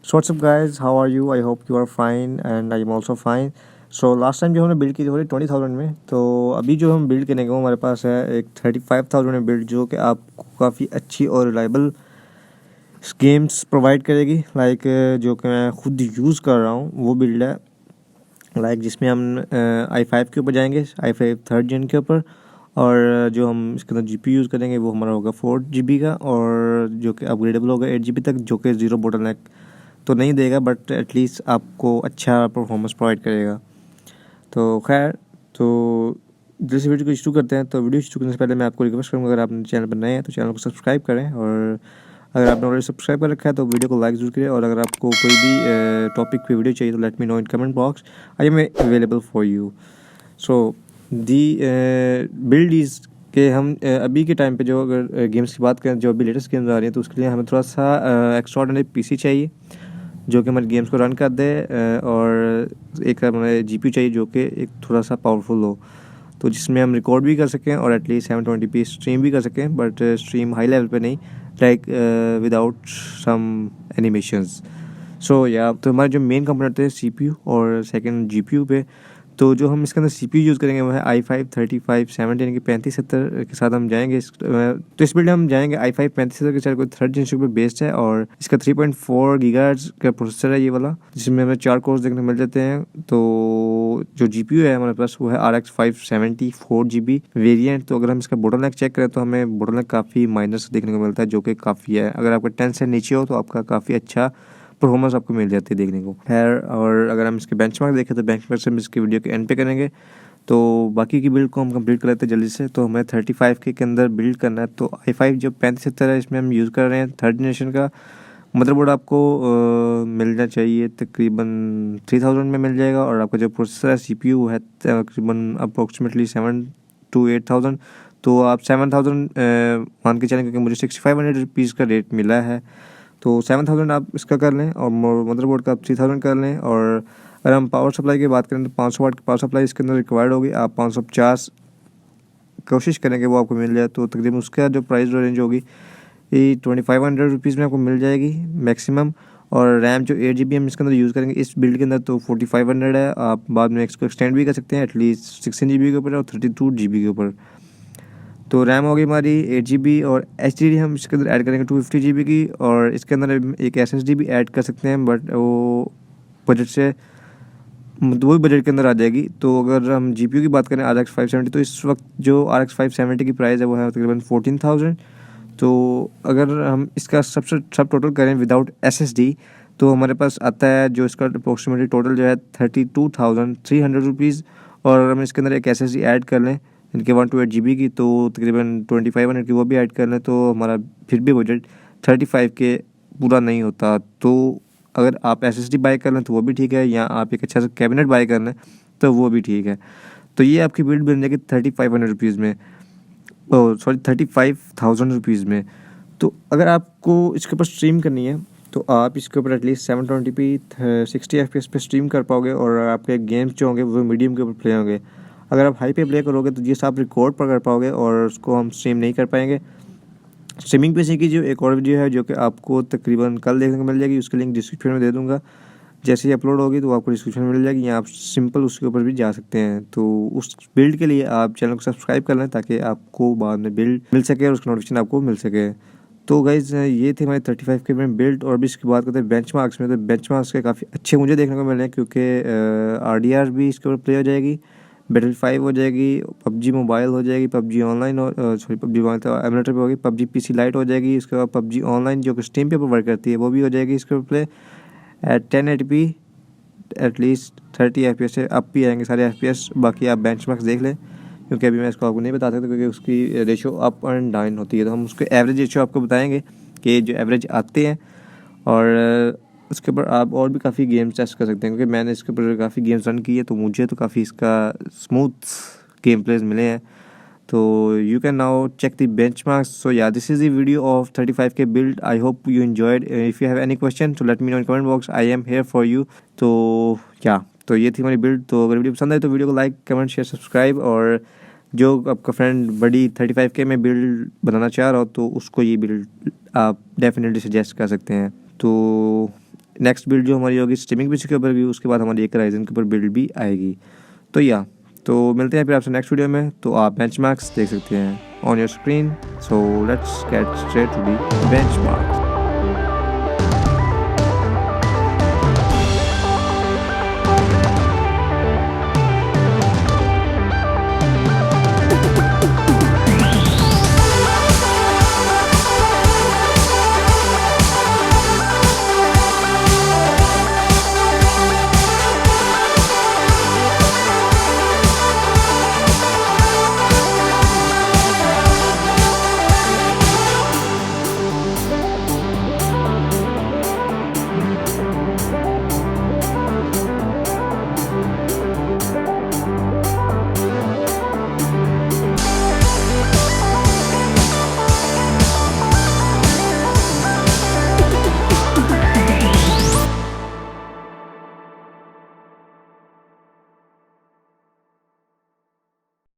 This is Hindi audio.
So what's up guys, how are you? I hope you are fine and I am also fine. So last time जो हमने बिल्ड की थी वो 20,000 में, तो अभी जो हम बिल्ड करेंगे वो हमारे पास है एक 35,000 में बिल्ड, जो कि आपको काफ़ी अच्छी और रिलायबल गेम्स प्रोवाइड करेगी। लाइक जो कि मैं खुद यूज़ कर रहा हूँ वो बिल्ड है, लाइक जिसमें हम i5 के ऊपर जाएंगे, i5 थर्ड जेन के ऊपर, और जो हम इसके अंदर GPU यूज़ करेंगे वो हमारा होगा 4 GB का, और जो कि अपग्रेडेबल होगा 8 GB तक, जो कि ज़ीरो बोटलनेक तो नहीं देगा बट एटलीस्ट आपको अच्छा परफॉर्मेंस प्रोवाइड करेगा। तो खैर, तो जैसे वीडियो को शुरू करते हैं, तो वीडियो शुरू करने से पहले मैं आपको रिक्वेस्ट करूँगा, अगर आप चैनल पर नए हैं तो चैनल को सब्सक्राइब करें, और अगर आपने ऑलरेडी सब्सक्राइब कर रखा है तो वीडियो को लाइक ज़रूर करें। और अगर आपको कोई भी टॉपिक पे वीडियो चाहिए तो let me know in comment box, I am available for you. So the build is कि हम अभी के टाइम पे जो अगर गेम्स की बात करें, जो अभी लेटेस्ट गेम्स आ रही हैं, तो उसके लिए हमें थोड़ा सा एक्स्ट्राऑर्डिनरी PC चाहिए जो कि हमारे गेम्स को रन कर दे, और एक हमारे GPU चाहिए जो कि एक थोड़ा सा पावरफुल हो, तो जिसमें हम रिकॉर्ड भी कर सकें और एटलीस्ट 720p स्ट्रीम भी कर सकें, बट स्ट्रीम हाई लेवल पे नहीं, लाइक विदाउट सम एनिमेशंस। सो या तो हमारे जो मेन कंपोनेंट है CPU और सेकंड GPU पे, तो जो हम इसके अंदर CPU यूज़ करेंगे वो है i5 3570 यानी कि 3570 के साथ हम जाएंगे। तो इस बिल्ड हम जाएंगे i5 3570 के साथ, कोई थर्ड जनरेशन पे बेस्ड है, और इसका 3.4 GHz का प्रोसेसर है ये वाला, जिसमें हमें 4 कोर्स देखने को मिल जाते हैं। तो जो GPU है हमारे पास वो है RX 570 4 GB वेरिएंट। तो अगर हम इसका बोटलनेक चेक करें तो हमें बोटलनेक काफ़ी माइनस देखने को मिलता है, जो कि काफ़ी है। अगर आपका 10 से नीचे हो तो आपका काफ़ी अच्छा परफॉर्मेंस आपको मिल जाती है देखने को। खैर, और अगर हम इसके बेंचमार्क देखें तो बेंचमार्क से हम इसकी वीडियो के एंड पे करेंगे। तो बाकी की बिल्ड को हम कंप्लीट कर लेते हैं जल्दी से। तो हमें 35K के अंदर बिल्ड करना है। तो i5 जो 3570 है, इसमें हम यूज़ कर रहे हैं थर्ड जनरेशन का मदरबोर्ड। आपको मिलना चाहिए तकरीबन 3000 में मिल जाएगा, और आपका जो प्रोसेसर है CPU है तकरीबन अप्रोक्सीमेटली 7 to 8000। तो आप 7000 मान के चलें, क्योंकि मुझे 6500 रुपीज़ का रेट मिला है, तो 7000 आप इसका कर लें, और मदरबोर्ड का आप 3000 कर लें। और अगर हम पावर सप्लाई की बात करें तो 500 वाट की पावर सप्लाई इसके अंदर रिक्वायर्ड होगी। आप 550 कोशिश करेंगे वो आपको मिल जाए, तो तकरीबन उसका जो प्राइस रेंज होगी ये 2500 रुपीज़ में आपको मिल जाएगी मैक्सिमम। और रैम जो 8 GB हम इसके अंदर यूज़ करेंगे इस बिल्ड के अंदर, तो 4500 है। आप बाद में इसको एक्सटेंड भी कर सकते हैं एटलीस्ट 16 GB के ऊपर और 32 GB के ऊपर। तो रैम होगी हमारी 8 GB, और HDD हम इसके अंदर ऐड करेंगे 250 GB की, और इसके अंदर एक SSD भी ऐड कर सकते हैं, बट वो बजट से वही बजट के अंदर आ जाएगी। तो अगर हम GPU की बात करें RX 570, तो इस वक्त जो RX 570 की प्राइस है वो है तकरीबन 14,000। तो अगर हम इसका सब टोटल करें विदाउट SSD, तो हमारे पास आता है जो इसका अप्रोक्सीमेटली टोटल जो है 32,300 रुपीज़। और अगर हम इसके अंदर एक SSD ऐड कर लें इनके 128 GB की, तो तकरीबन 2500 की वो भी ऐड कर लें, तो हमारा फिर भी बजट 35K पूरा नहीं होता। तो अगर आप SSD बाई कर लें तो वो भी ठीक है, या आप एक अच्छा सा कैबिनेट बाई कर लें तो वो भी ठीक है। तो ये आपकी बिल्ड बन जाएगी 3500 रुपीज़ में, सॉरी 35,000 रुपीज़ में। तो अगर आपको इसके ऊपर स्ट्रीम करनी है तो आप इसके ऊपर एटलीस्ट 720p 60 FPS पे स्ट्रीम कर पाओगे, और आपके गेम्स जो होंगे वो मीडियम के ऊपर प्ले होंगे। अगर आप हाई पे प्ले करोगे तो जिस आप रिकॉर्ड पर कर पाओगे, और उसको हम स्ट्रीम नहीं कर पाएंगे। स्ट्रीमिंग PC की जो एक और वीडियो है जो कि आपको तकरीबन कल देखने को मिल जाएगी, उसकी लिंक डिस्क्रिप्शन में दे दूँगा। जैसे ही अपलोड होगी तो आपको डिस्क्रिप्शन में मिल जाएगी, या आप सिंपल उसके ऊपर भी जा सकते हैं। तो उस बिल्ड के लिए आप चैनल को सब्सक्राइब कर लें ताकि आपको बाद में बिल्ड मिल सके और उसका नोटिफिकेशन आपको मिल सके। तो गाइज़, ये थे हमारे 35K में बिल्ड। और भी इसकी बात करते हैं बेंचमार्क्स में, तो बेंचमार्क्स के काफ़ी अच्छे मुझे देखने को मिल रहे हैं, क्योंकि RDR भी इसके ऊपर प्ले हो जाएगी, Battlefield 5 हो जाएगी, PUBG मोबाइल हो जाएगी, PUBG ऑनलाइन PUBG मोबाइल तो एमुलेटर पे होगी, PUBG PC लाइट हो जाएगी, इसके बाद PUBG ऑनलाइन जो कि स्टीम पे वर्क करती है वो भी हो जाएगी इसके ऊपर play at 1080p at least 30 FPS से अप भी आएंगे सारे FPS। बाकी आप बेंचमार्क्स देख लें, क्योंकि अभी मैं इसको आपको नहीं बता सकता, क्योंकि उसकी रेशो अप एंड डाउन होती है। तो हम उसके एवरेज रेशो आपको बताएंगे कि जो एवरेज आते हैं, और उसके ऊपर आप और भी काफ़ी गेम्स टेस्ट कर सकते हैं, क्योंकि मैंने इसके ऊपर काफ़ी गेम्स रन की है, तो मुझे तो काफ़ी इसका स्मूथ गेम प्लेज मिले हैं। तो you can now check the benchmarks. So yeah, this is the video of 35K build. I hope you enjoyed. If you have any question so let me know in comment box. I am here for you. तो yeah, तो ये थी हमारी बिल्ड। तो अगर वीडियो पसंद आए तो वीडियो को लाइक कमेंट शेयर सब्सक्राइब, और जो आपका फ्रेंड बड़ी 35K में बिल्ड बनाना चाह रहा हो तो उसको ये बिल्ड आप डेफिनेटली सजेस्ट कर सकते हैं। तो नेक्स्ट बिल्ड जो हमारी होगी स्ट्रीमिंग पीसी के ऊपर भी, उसके बाद हमारी एक राइजन के ऊपर बिल्ड भी आएगी। तो मिलते हैं फिर आपसे नेक्स्ट वीडियो में। तो आप बेंचमार्क्स देख सकते हैं on your screen. So let's get straight to the benchmarks.